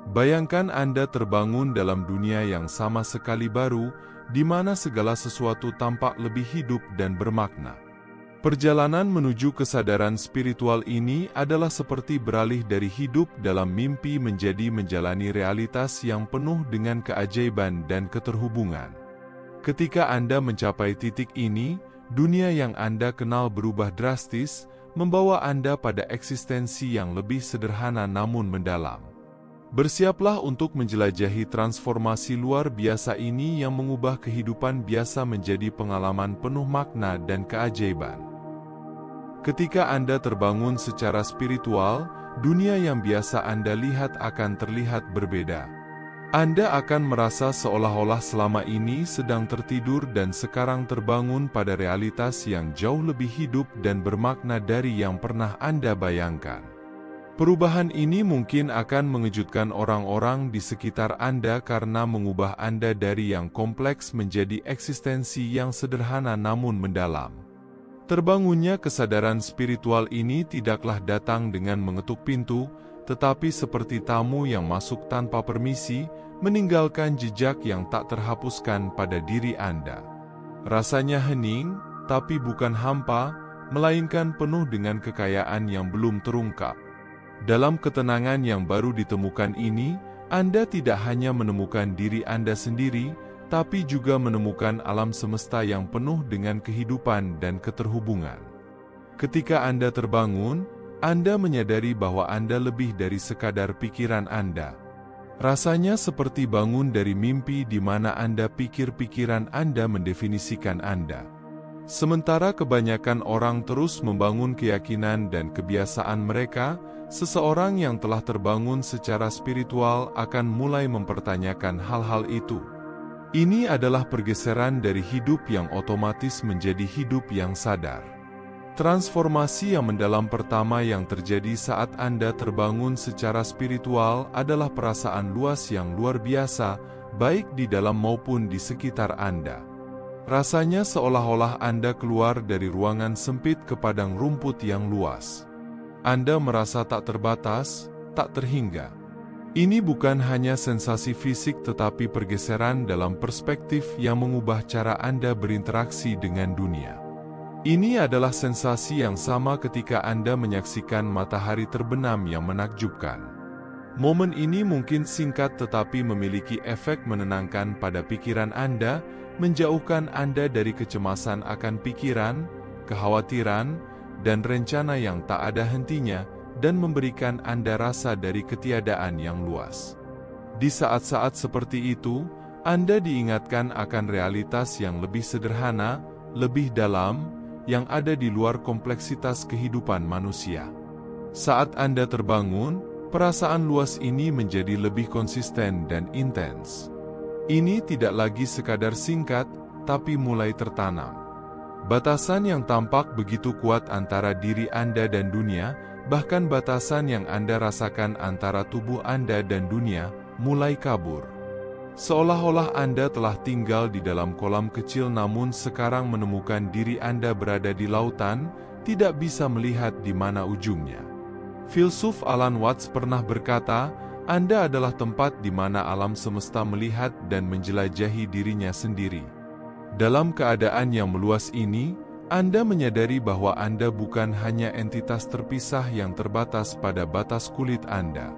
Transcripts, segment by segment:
Bayangkan Anda terbangun dalam dunia yang sama sekali baru, di mana segala sesuatu tampak lebih hidup dan bermakna. Perjalanan menuju kesadaran spiritual ini adalah seperti beralih dari hidup dalam mimpi menjadi menjalani realitas yang penuh dengan keajaiban dan keterhubungan. Ketika Anda mencapai titik ini, dunia yang Anda kenal berubah drastis, membawa Anda pada eksistensi yang lebih sederhana namun mendalam. Bersiaplah untuk menjelajahi transformasi luar biasa ini yang mengubah kehidupan biasa menjadi pengalaman penuh makna dan keajaiban. Ketika Anda terbangun secara spiritual, dunia yang biasa Anda lihat akan terlihat berbeda. Anda akan merasa seolah-olah selama ini sedang tertidur dan sekarang terbangun pada realitas yang jauh lebih hidup dan bermakna dari yang pernah Anda bayangkan. Perubahan ini mungkin akan mengejutkan orang-orang di sekitar Anda karena mengubah Anda dari yang kompleks menjadi eksistensi yang sederhana namun mendalam. Terbangunnya kesadaran spiritual ini tidaklah datang dengan mengetuk pintu, tetapi seperti tamu yang masuk tanpa permisi, meninggalkan jejak yang tak terhapuskan pada diri Anda. Rasanya hening, tapi bukan hampa, melainkan penuh dengan kekayaan yang belum terungkap. Dalam ketenangan yang baru ditemukan ini, Anda tidak hanya menemukan diri Anda sendiri, tapi juga menemukan alam semesta yang penuh dengan kehidupan dan keterhubungan. Ketika Anda terbangun, Anda menyadari bahwa Anda lebih dari sekadar pikiran Anda. Rasanya seperti bangun dari mimpi di mana Anda pikir pikiran Anda mendefinisikan Anda. Sementara kebanyakan orang terus membangun keyakinan dan kebiasaan mereka, seseorang yang telah terbangun secara spiritual akan mulai mempertanyakan hal-hal itu. Ini adalah pergeseran dari hidup yang otomatis menjadi hidup yang sadar. Transformasi yang mendalam pertama yang terjadi saat Anda terbangun secara spiritual adalah perasaan luas yang luar biasa, baik di dalam maupun di sekitar Anda. Rasanya seolah-olah Anda keluar dari ruangan sempit ke padang rumput yang luas. Anda merasa tak terbatas, tak terhingga. Ini bukan hanya sensasi fisik tetapi pergeseran dalam perspektif yang mengubah cara Anda berinteraksi dengan dunia. Ini adalah sensasi yang sama ketika Anda menyaksikan matahari terbenam yang menakjubkan. Momen ini mungkin singkat tetapi memiliki efek menenangkan pada pikiran Anda, menjauhkan Anda dari kecemasan akan pikiran, kekhawatiran, dan rencana yang tak ada hentinya, dan memberikan Anda rasa dari ketiadaan yang luas. Di saat-saat seperti itu, Anda diingatkan akan realitas yang lebih sederhana, lebih dalam, yang ada di luar kompleksitas kehidupan manusia. Saat Anda terbangun, perasaan luas ini menjadi lebih konsisten dan intens. Ini tidak lagi sekadar singkat, tapi mulai tertanam. Batasan yang tampak begitu kuat antara diri Anda dan dunia, bahkan batasan yang Anda rasakan antara tubuh Anda dan dunia, mulai kabur. Seolah-olah Anda telah tinggal di dalam kolam kecil namun sekarang menemukan diri Anda berada di lautan, tidak bisa melihat di mana ujungnya. Filsuf Alan Watts pernah berkata, Anda adalah tempat di mana alam semesta melihat dan menjelajahi dirinya sendiri. Dalam keadaan yang meluas ini, Anda menyadari bahwa Anda bukan hanya entitas terpisah yang terbatas pada batas kulit Anda.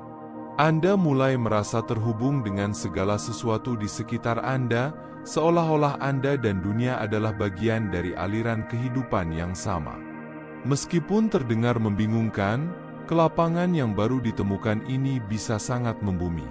Anda mulai merasa terhubung dengan segala sesuatu di sekitar Anda, seolah-olah Anda dan dunia adalah bagian dari aliran kehidupan yang sama. Meskipun terdengar membingungkan, kelapangan yang baru ditemukan ini bisa sangat membumi.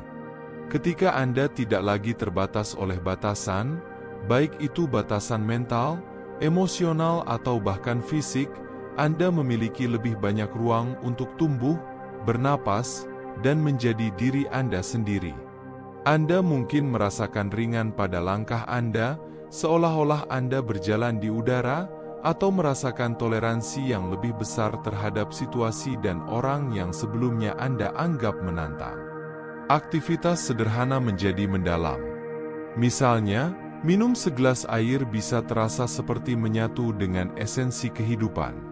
Ketika Anda tidak lagi terbatas oleh batasan, baik itu batasan mental, emosional atau bahkan fisik, Anda memiliki lebih banyak ruang untuk tumbuh, bernapas, dan menjadi diri Anda sendiri. Anda mungkin merasakan ringan pada langkah Anda, seolah-olah Anda berjalan di udara, atau merasakan toleransi yang lebih besar terhadap situasi dan orang yang sebelumnya Anda anggap menantang. Aktivitas sederhana menjadi mendalam. Misalnya, minum segelas air bisa terasa seperti menyatu dengan esensi kehidupan.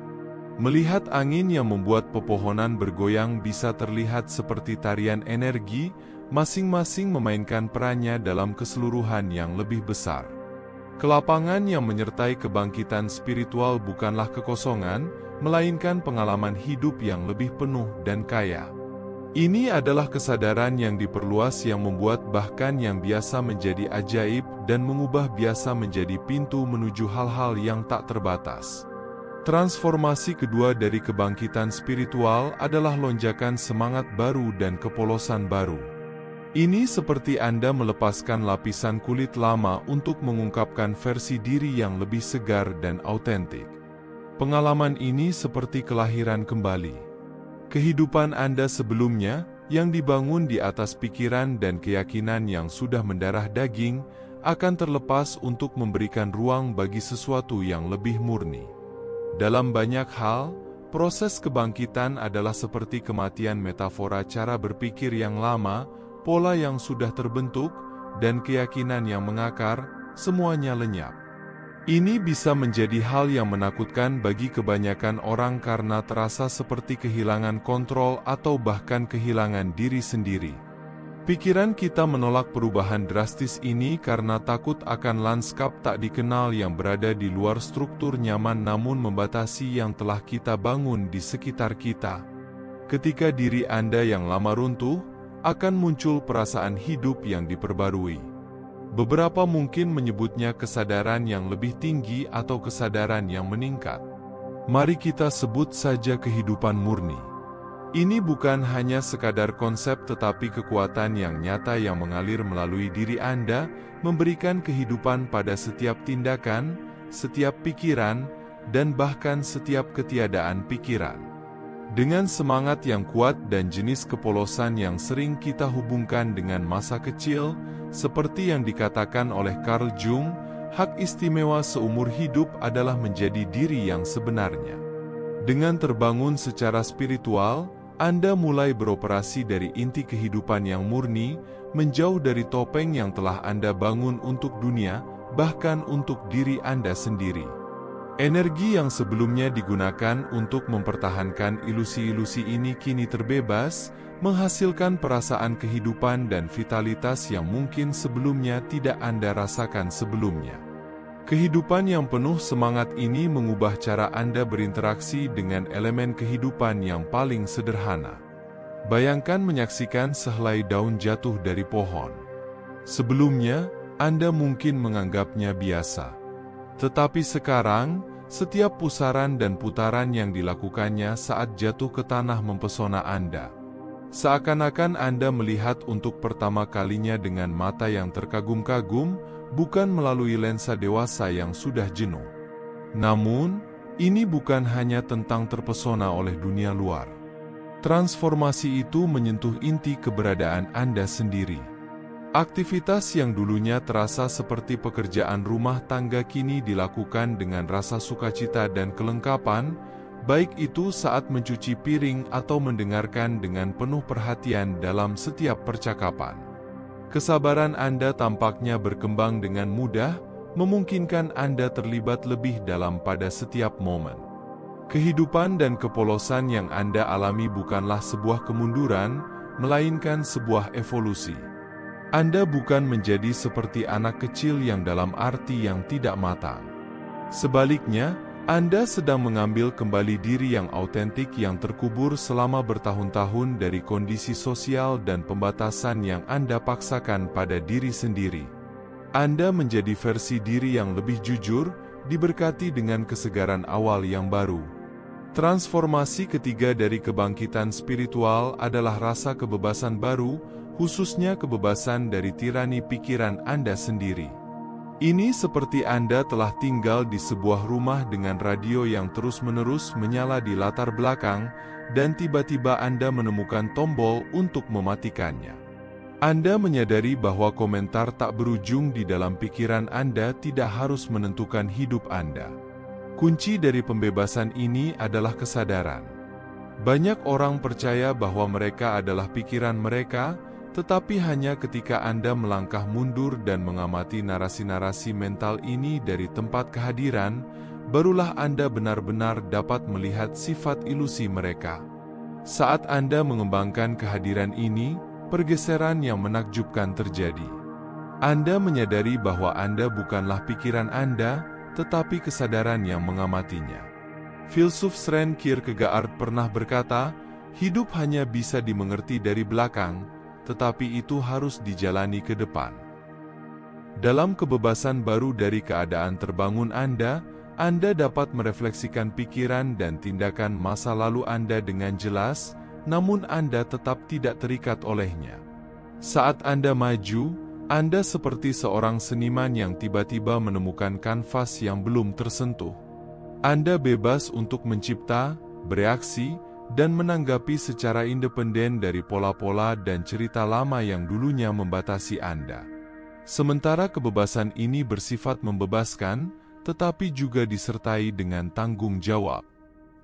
Melihat angin yang membuat pepohonan bergoyang bisa terlihat seperti tarian energi, masing-masing memainkan perannya dalam keseluruhan yang lebih besar. Kelapangan yang menyertai kebangkitan spiritual bukanlah kekosongan, melainkan pengalaman hidup yang lebih penuh dan kaya. Ini adalah kesadaran yang diperluas yang membuat bahkan yang biasa menjadi ajaib dan mengubah biasa menjadi pintu menuju hal-hal yang tak terbatas. Transformasi kedua dari kebangkitan spiritual adalah lonjakan semangat baru dan kepolosan baru. Ini seperti Anda melepaskan lapisan kulit lama untuk mengungkapkan versi diri yang lebih segar dan autentik. Pengalaman ini seperti kelahiran kembali. Kehidupan Anda sebelumnya, yang dibangun di atas pikiran dan keyakinan yang sudah mendarah daging, akan terlepas untuk memberikan ruang bagi sesuatu yang lebih murni. Dalam banyak hal, proses kebangkitan adalah seperti kematian metafora cara berpikir yang lama, pola yang sudah terbentuk, dan keyakinan yang mengakar, semuanya lenyap. Ini bisa menjadi hal yang menakutkan bagi kebanyakan orang karena terasa seperti kehilangan kontrol atau bahkan kehilangan diri sendiri. Pikiran kita menolak perubahan drastis ini karena takut akan lanskap tak dikenal yang berada di luar struktur nyaman namun membatasi yang telah kita bangun di sekitar kita. Ketika diri Anda yang lama runtuh, akan muncul perasaan hidup yang diperbarui. Beberapa mungkin menyebutnya kesadaran yang lebih tinggi atau kesadaran yang meningkat. Mari kita sebut saja kehidupan murni. Ini bukan hanya sekadar konsep tetapi kekuatan yang nyata yang mengalir melalui diri Anda, memberikan kehidupan pada setiap tindakan, setiap pikiran, dan bahkan setiap ketiadaan pikiran. Dengan semangat yang kuat dan jenis kepolosan yang sering kita hubungkan dengan masa kecil, seperti yang dikatakan oleh Carl Jung, hak istimewa seumur hidup adalah menjadi diri yang sebenarnya. Dengan terbangun secara spiritual, Anda mulai beroperasi dari inti kehidupan yang murni, menjauh dari topeng yang telah Anda bangun untuk dunia, bahkan untuk diri Anda sendiri. Energi yang sebelumnya digunakan untuk mempertahankan ilusi-ilusi ini kini terbebas, menghasilkan perasaan kehidupan dan vitalitas yang mungkin sebelumnya tidak Anda rasakan sebelumnya. Kehidupan yang penuh semangat ini mengubah cara Anda berinteraksi dengan elemen kehidupan yang paling sederhana. Bayangkan menyaksikan sehelai daun jatuh dari pohon. Sebelumnya, Anda mungkin menganggapnya biasa. Tetapi sekarang, setiap pusaran dan putaran yang dilakukannya saat jatuh ke tanah mempesona Anda. Seakan-akan Anda melihat untuk pertama kalinya dengan mata yang terkagum-kagum, bukan melalui lensa dewasa yang sudah jenuh. Namun, ini bukan hanya tentang terpesona oleh dunia luar. Transformasi itu menyentuh inti keberadaan Anda sendiri. Aktivitas yang dulunya terasa seperti pekerjaan rumah tangga kini dilakukan dengan rasa sukacita dan kelengkapan, baik itu saat mencuci piring atau mendengarkan dengan penuh perhatian dalam setiap percakapan. Kesabaran Anda tampaknya berkembang dengan mudah, memungkinkan Anda terlibat lebih dalam pada setiap momen. Kehidupan dan kepolosan yang Anda alami bukanlah sebuah kemunduran, melainkan sebuah evolusi. Anda bukan menjadi seperti anak kecil yang dalam arti yang tidak matang. Sebaliknya, Anda sedang mengambil kembali diri yang autentik yang terkubur selama bertahun-tahun dari kondisi sosial dan pembatasan yang Anda paksakan pada diri sendiri. Anda menjadi versi diri yang lebih jujur, diberkati dengan kesegaran awal yang baru. Transformasi ketiga dari kebangkitan spiritual adalah rasa kebebasan baru, khususnya kebebasan dari tirani pikiran Anda sendiri. Ini seperti Anda telah tinggal di sebuah rumah dengan radio yang terus-menerus menyala di latar belakang, dan tiba-tiba Anda menemukan tombol untuk mematikannya. Anda menyadari bahwa komentar tak berujung di dalam pikiran Anda tidak harus menentukan hidup Anda. Kunci dari pembebasan ini adalah kesadaran. Banyak orang percaya bahwa mereka adalah pikiran mereka, tetapi hanya ketika Anda melangkah mundur dan mengamati narasi-narasi mental ini dari tempat kehadiran, barulah Anda benar-benar dapat melihat sifat ilusi mereka. Saat Anda mengembangkan kehadiran ini, pergeseran yang menakjubkan terjadi. Anda menyadari bahwa Anda bukanlah pikiran Anda, tetapi kesadaran yang mengamatinya. Filsuf Søren Kierkegaard pernah berkata, hidup hanya bisa dimengerti dari belakang, tetapi itu harus dijalani ke depan. Dalam kebebasan baru dari keadaan terbangun Anda dapat merefleksikan pikiran dan tindakan masa lalu Anda dengan jelas, namun Anda tetap tidak terikat olehnya. Saat Anda maju, Anda seperti seorang seniman yang tiba-tiba menemukan kanvas yang belum tersentuh. Anda bebas untuk mencipta, bereaksi, dan menanggapi secara independen dari pola-pola dan cerita lama yang dulunya membatasi Anda. Sementara kebebasan ini bersifat membebaskan, tetapi juga disertai dengan tanggung jawab.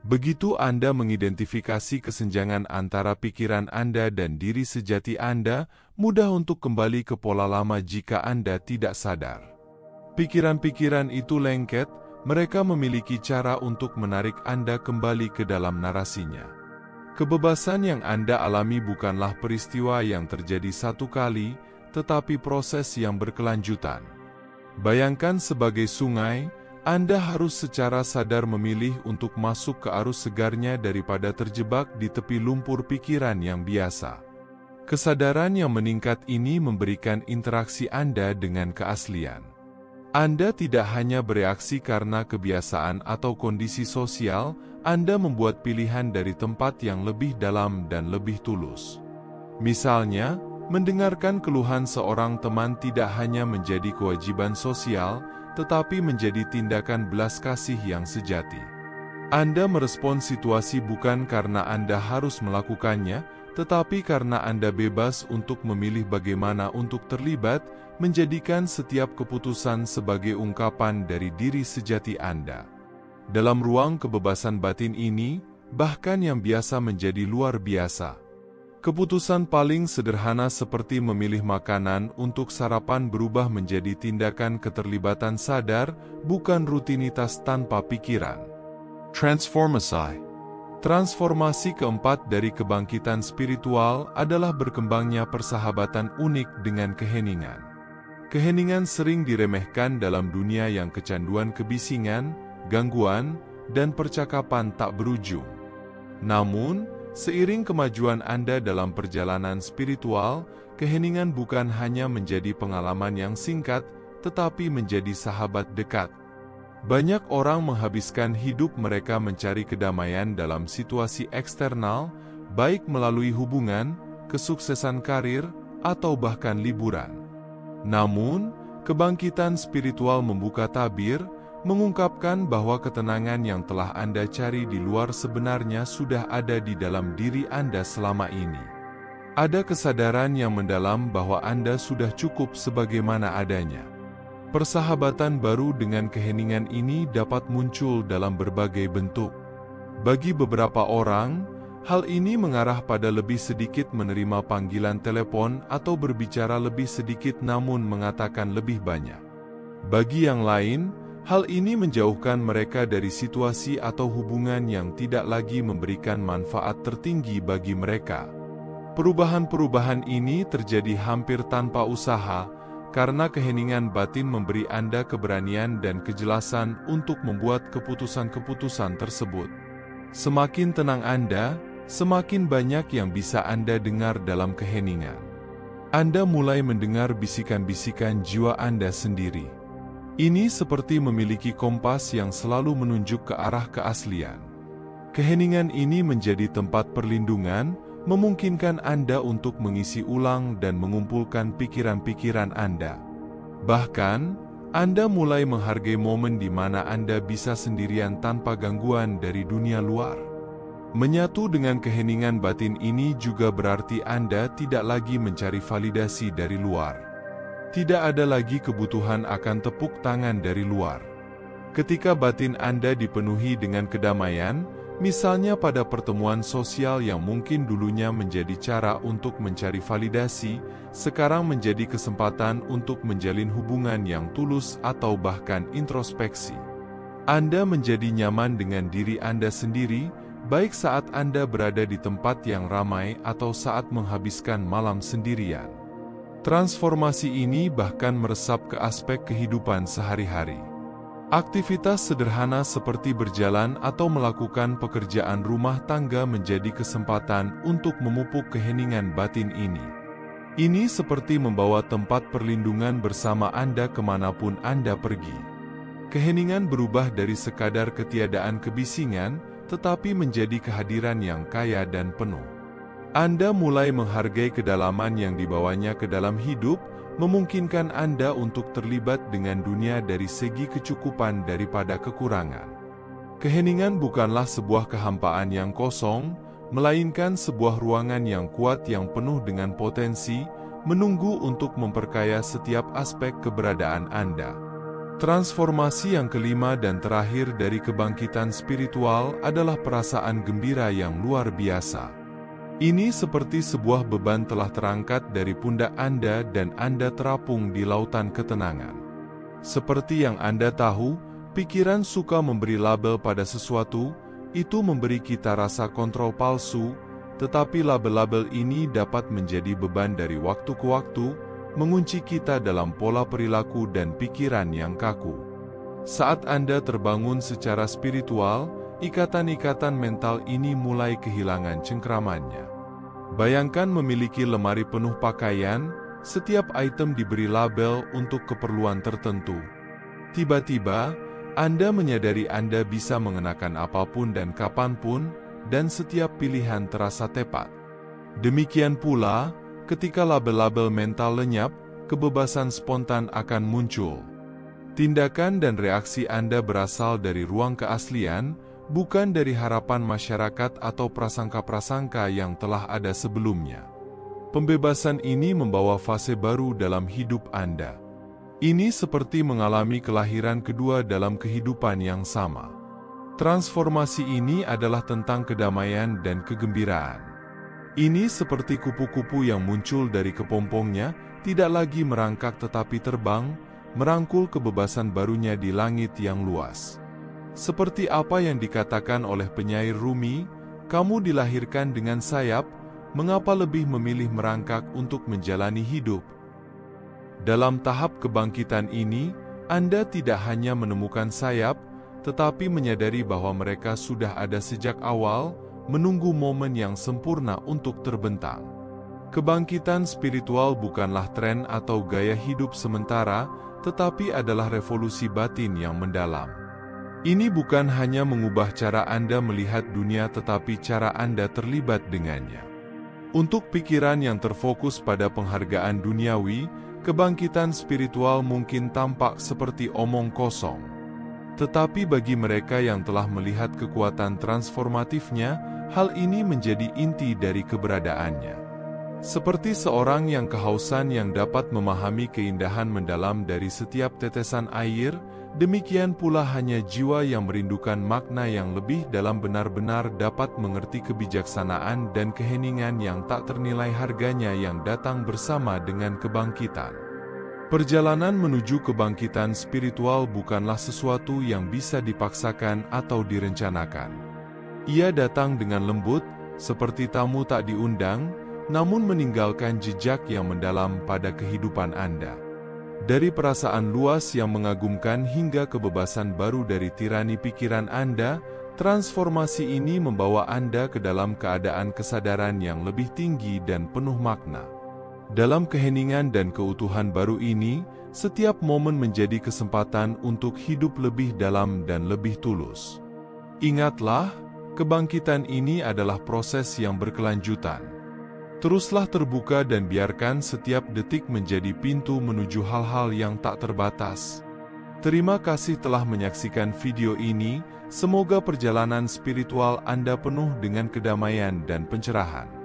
Begitu Anda mengidentifikasi kesenjangan antara pikiran Anda dan diri sejati Anda, mudah untuk kembali ke pola lama jika Anda tidak sadar. Pikiran-pikiran itu lengket, mereka memiliki cara untuk menarik Anda kembali ke dalam narasinya. Kebebasan yang Anda alami bukanlah peristiwa yang terjadi satu kali, tetapi proses yang berkelanjutan. Bayangkan sebagai sungai, Anda harus secara sadar memilih untuk masuk ke arus segarnya daripada terjebak di tepi lumpur pikiran yang biasa. Kesadaran yang meningkat ini memberikan interaksi Anda dengan keaslian. Anda tidak hanya bereaksi karena kebiasaan atau kondisi sosial, Anda membuat pilihan dari tempat yang lebih dalam dan lebih tulus. Misalnya, mendengarkan keluhan seorang teman tidak hanya menjadi kewajiban sosial, tetapi menjadi tindakan belas kasih yang sejati. Anda merespon situasi bukan karena Anda harus melakukannya, tetapi karena Anda bebas untuk memilih bagaimana untuk terlibat, menjadikan setiap keputusan sebagai ungkapan dari diri sejati Anda. Dalam ruang kebebasan batin ini, bahkan yang biasa menjadi luar biasa. Keputusan paling sederhana seperti memilih makanan untuk sarapan berubah menjadi tindakan keterlibatan sadar, bukan rutinitas tanpa pikiran. Transformasi keempat dari kebangkitan spiritual adalah berkembangnya persahabatan unik dengan keheningan. Keheningan sering diremehkan dalam dunia yang kecanduan kebisingan, gangguan, dan percakapan tak berujung. Namun, seiring kemajuan Anda dalam perjalanan spiritual, keheningan bukan hanya menjadi pengalaman yang singkat, tetapi menjadi sahabat dekat. Banyak orang menghabiskan hidup mereka mencari kedamaian dalam situasi eksternal, baik melalui hubungan, kesuksesan karir, atau bahkan liburan. Namun, kebangkitan spiritual membuka tabir, mengungkapkan bahwa ketenangan yang telah Anda cari di luar sebenarnya sudah ada di dalam diri Anda selama ini. Ada kesadaran yang mendalam bahwa Anda sudah cukup sebagaimana adanya. Persahabatan baru dengan keheningan ini dapat muncul dalam berbagai bentuk. Bagi beberapa orang, hal ini mengarah pada lebih sedikit menerima panggilan telepon atau berbicara lebih sedikit namun mengatakan lebih banyak. Bagi yang lain, hal ini menjauhkan mereka dari situasi atau hubungan yang tidak lagi memberikan manfaat tertinggi bagi mereka. Perubahan-perubahan ini terjadi hampir tanpa usaha, karena keheningan batin memberi Anda keberanian dan kejelasan untuk membuat keputusan-keputusan tersebut. Semakin tenang Anda, semakin banyak yang bisa Anda dengar dalam keheningan. Anda mulai mendengar bisikan-bisikan jiwa Anda sendiri. Ini seperti memiliki kompas yang selalu menunjuk ke arah keaslian. Keheningan ini menjadi tempat perlindungan, memungkinkan Anda untuk mengisi ulang dan mengumpulkan pikiran-pikiran Anda. Bahkan, Anda mulai menghargai momen di mana Anda bisa sendirian tanpa gangguan dari dunia luar. Menyatu dengan keheningan batin ini juga berarti Anda tidak lagi mencari validasi dari luar. Tidak ada lagi kebutuhan akan tepuk tangan dari luar. Ketika batin Anda dipenuhi dengan kedamaian, misalnya pada pertemuan sosial yang mungkin dulunya menjadi cara untuk mencari validasi, sekarang menjadi kesempatan untuk menjalin hubungan yang tulus atau bahkan introspeksi. Anda menjadi nyaman dengan diri Anda sendiri, baik saat Anda berada di tempat yang ramai atau saat menghabiskan malam sendirian. Transformasi ini bahkan meresap ke aspek kehidupan sehari-hari. Aktivitas sederhana seperti berjalan atau melakukan pekerjaan rumah tangga menjadi kesempatan untuk memupuk keheningan batin ini. Ini seperti membawa tempat perlindungan bersama Anda kemanapun Anda pergi. Keheningan berubah dari sekadar ketiadaan kebisingan, tetapi menjadi kehadiran yang kaya dan penuh. Anda mulai menghargai kedalaman yang dibawanya ke dalam hidup, memungkinkan Anda untuk terlibat dengan dunia dari segi kecukupan daripada kekurangan. Keheningan bukanlah sebuah kehampaan yang kosong, melainkan sebuah ruangan yang kuat yang penuh dengan potensi, menunggu untuk memperkaya setiap aspek keberadaan Anda. Transformasi yang kelima dan terakhir dari kebangkitan spiritual adalah perasaan gembira yang luar biasa. Ini seperti sebuah beban telah terangkat dari pundak Anda dan Anda terapung di lautan ketenangan. Seperti yang Anda tahu, pikiran suka memberi label pada sesuatu, itu memberi kita rasa kontrol palsu, tetapi label-label ini dapat menjadi beban dari waktu ke waktu, mengunci kita dalam pola perilaku dan pikiran yang kaku. Saat Anda terbangun secara spiritual, ikatan-ikatan mental ini mulai kehilangan cengkramannya. Bayangkan memiliki lemari penuh pakaian, setiap item diberi label untuk keperluan tertentu. Tiba-tiba, Anda menyadari Anda bisa mengenakan apapun dan kapanpun, dan setiap pilihan terasa tepat. Demikian pula, ketika label-label mental lenyap, kebebasan spontan akan muncul. Tindakan dan reaksi Anda berasal dari ruang keaslian, bukan dari harapan masyarakat atau prasangka-prasangka yang telah ada sebelumnya. Pembebasan ini membawa fase baru dalam hidup Anda. Ini seperti mengalami kelahiran kedua dalam kehidupan yang sama. Transformasi ini adalah tentang kedamaian dan kegembiraan. Ini seperti kupu-kupu yang muncul dari kepompongnya, tidak lagi merangkak tetapi terbang, merangkul kebebasan barunya di langit yang luas. Seperti apa yang dikatakan oleh penyair Rumi, kamu dilahirkan dengan sayap, mengapa lebih memilih merangkak untuk menjalani hidup? Dalam tahap kebangkitan ini, Anda tidak hanya menemukan sayap, tetapi menyadari bahwa mereka sudah ada sejak awal, menunggu momen yang sempurna untuk terbentang. Kebangkitan spiritual bukanlah tren atau gaya hidup sementara, tetapi adalah revolusi batin yang mendalam. Ini bukan hanya mengubah cara Anda melihat dunia tetapi cara Anda terlibat dengannya. Untuk pikiran yang terfokus pada penghargaan duniawi, kebangkitan spiritual mungkin tampak seperti omong kosong. Tetapi bagi mereka yang telah melihat kekuatan transformatifnya, hal ini menjadi inti dari keberadaannya. Seperti seorang yang kehausan yang dapat memahami keindahan mendalam dari setiap tetesan air, demikian pula hanya jiwa yang merindukan makna yang lebih dalam benar-benar dapat mengerti kebijaksanaan dan keheningan yang tak ternilai harganya yang datang bersama dengan kebangkitan. Perjalanan menuju kebangkitan spiritual bukanlah sesuatu yang bisa dipaksakan atau direncanakan. Ia datang dengan lembut, seperti tamu tak diundang, namun meninggalkan jejak yang mendalam pada kehidupan Anda. Dari perasaan luas yang mengagumkan hingga kebebasan baru dari tirani pikiran Anda, transformasi ini membawa Anda ke dalam keadaan kesadaran yang lebih tinggi dan penuh makna. Dalam keheningan dan keutuhan baru ini, setiap momen menjadi kesempatan untuk hidup lebih dalam dan lebih tulus. Ingatlah, kebangkitan ini adalah proses yang berkelanjutan. Teruslah terbuka dan biarkan setiap detik menjadi pintu menuju hal-hal yang tak terbatas. Terima kasih telah menyaksikan video ini, semoga perjalanan spiritual Anda penuh dengan kedamaian dan pencerahan.